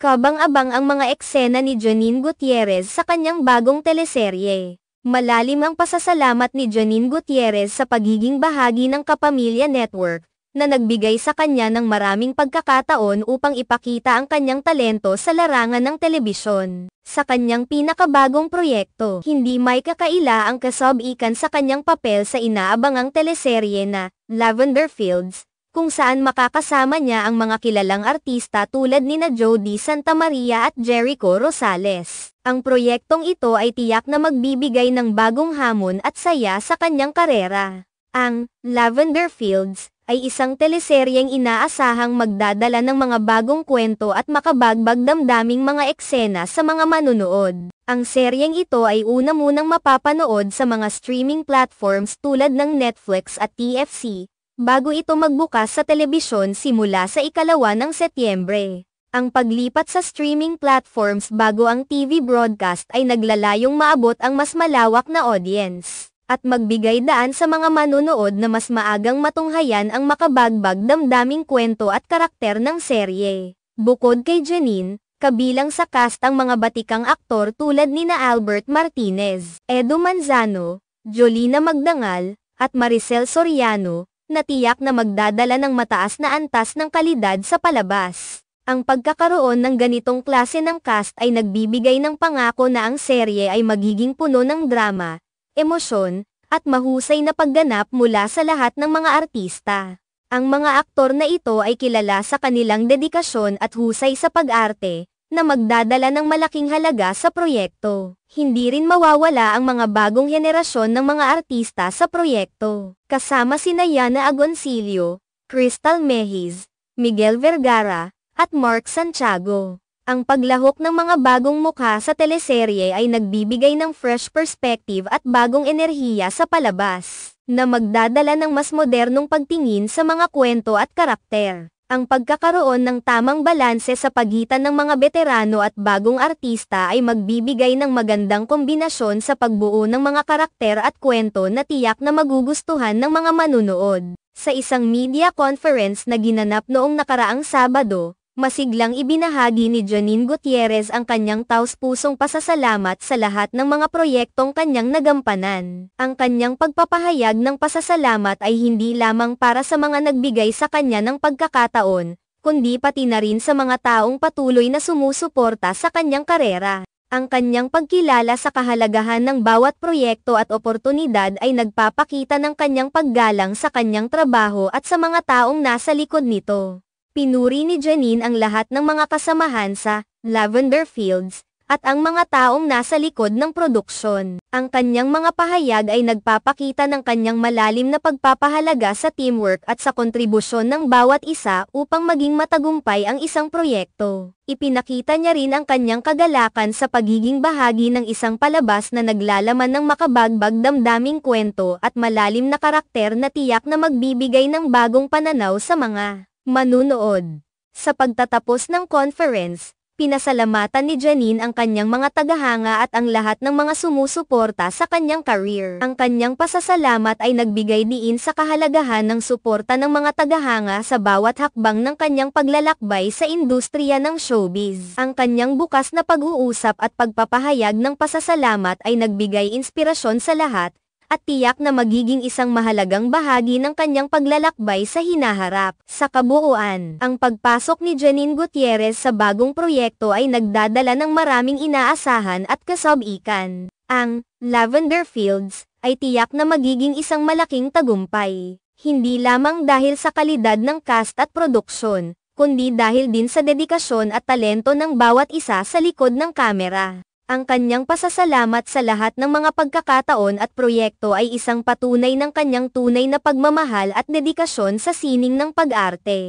Kabang-abang ang mga eksena ni Janine Gutierrez sa kanyang bagong teleserye. Malalim ang pasasalamat ni Janine Gutierrez sa pagiging bahagi ng Kapamilya Network, na nagbigay sa kanya ng maraming pagkakataon upang ipakita ang kanyang talento sa larangan ng telebisyon. Sa kanyang pinakabagong proyekto, hindi may kakaila ang kasab-ikan sa kanyang papel sa inaabangang teleserye na Lavender Fields, kung saan makakasama niya ang mga kilalang artista tulad nina Jody Santa Maria at Jericho Rosales. Ang proyektong ito ay tiyak na magbibigay ng bagong hamon at saya sa kanyang karera. Ang Lavender Fields ay isang teleseryeng inaasahang magdadala ng mga bagong kwento at makabagbag damdaming mga eksena sa mga manunood. Ang seryeng ito ay una munang mapapanood sa mga streaming platforms tulad ng Netflix at TFC, bago ito magbukas sa telebisyon simula sa 2 ng Setyembre. Ang paglipat sa streaming platforms bago ang TV broadcast ay naglalayong maabot ang mas malawak na audience, at magbigay daan sa mga manunood na mas maagang matunghayan ang makabagbag damdaming kwento at karakter ng serye. Bukod kay Janine, kabilang sa cast ang mga batikang aktor tulad nina Albert Martinez, Edu Manzano, Jolina Magdangal, at Maricel Soriano, na tiyak na magdadala ng mataas na antas ng kalidad sa palabas. Ang pagkakaroon ng ganitong klase ng cast ay nagbibigay ng pangako na ang serye ay magiging puno ng drama, emosyon, at mahusay na pagganap mula sa lahat ng mga artista. Ang mga aktor na ito ay kilala sa kanilang dedikasyon at husay sa pag-arte, na magdadala ng malaking halaga sa proyekto. Hindi rin mawawala ang mga bagong henerasyon ng mga artista sa proyekto, kasama sina Yana Agoncillo, Crystal Mejiz, Miguel Vergara, at Mark Santiago. Ang paglahok ng mga bagong mukha sa teleserye ay nagbibigay ng fresh perspective at bagong enerhiya sa palabas, na magdadala ng mas modernong pagtingin sa mga kwento at karakter. Ang pagkakaroon ng tamang balanse sa pagitan ng mga veterano at bagong artista ay magbibigay ng magandang kombinasyon sa pagbuo ng mga karakter at kwento na tiyak na magugustuhan ng mga manunood. Sa isang media conference na ginanap noong nakaraang Sabado, masiglang ibinahagi ni Janine Gutierrez ang kanyang taos-pusong pasasalamat sa lahat ng mga proyektong kanyang nagampanan. Ang kanyang pagpapahayag ng pasasalamat ay hindi lamang para sa mga nagbigay sa kanya ng pagkakataon, kundi pati na rin sa mga taong patuloy na sumusuporta sa kanyang karera. Ang kanyang pagkilala sa kahalagahan ng bawat proyekto at oportunidad ay nagpapakita ng kanyang paggalang sa kanyang trabaho at sa mga taong nasa likod nito. Pinuri ni Janine ang lahat ng mga kasamahan sa Lavender Fields, at ang mga taong nasa likod ng produksyon. Ang kanyang mga pahayag ay nagpapakita ng kanyang malalim na pagpapahalaga sa teamwork at sa kontribusyon ng bawat isa upang maging matagumpay ang isang proyekto. Ipinakita niya rin ang kanyang kagalakan sa pagiging bahagi ng isang palabas na naglalaman ng makabagbag damdaming kwento at malalim na karakter na tiyak na magbibigay ng bagong pananaw sa mga manunood. Sa pagtatapos ng conference, pinasalamatan ni Janine ang kanyang mga tagahanga at ang lahat ng mga sumusuporta sa kanyang career. Ang kanyang pasasalamat ay nagbigay diin sa kahalagahan ng suporta ng mga tagahanga sa bawat hakbang ng kanyang paglalakbay sa industriya ng showbiz. Ang kanyang bukas na pag-uusap at pagpapahayag ng pasasalamat ay nagbigay inspirasyon sa lahat, at tiyak na magiging isang mahalagang bahagi ng kanyang paglalakbay sa hinaharap. Sa kabuuan, ang pagpasok ni Janine Gutierrez sa bagong proyekto ay nagdadala ng maraming inaasahan at kasab-ikan. Ang Lavender Fields ay tiyak na magiging isang malaking tagumpay, hindi lamang dahil sa kalidad ng cast at produksyon, kundi dahil din sa dedikasyon at talento ng bawat isa sa likod ng kamera. Ang kanyang pasasalamat sa lahat ng mga pagkakataon at proyekto ay isang patunay ng kanyang tunay na pagmamahal at dedikasyon sa sining ng pag-arte.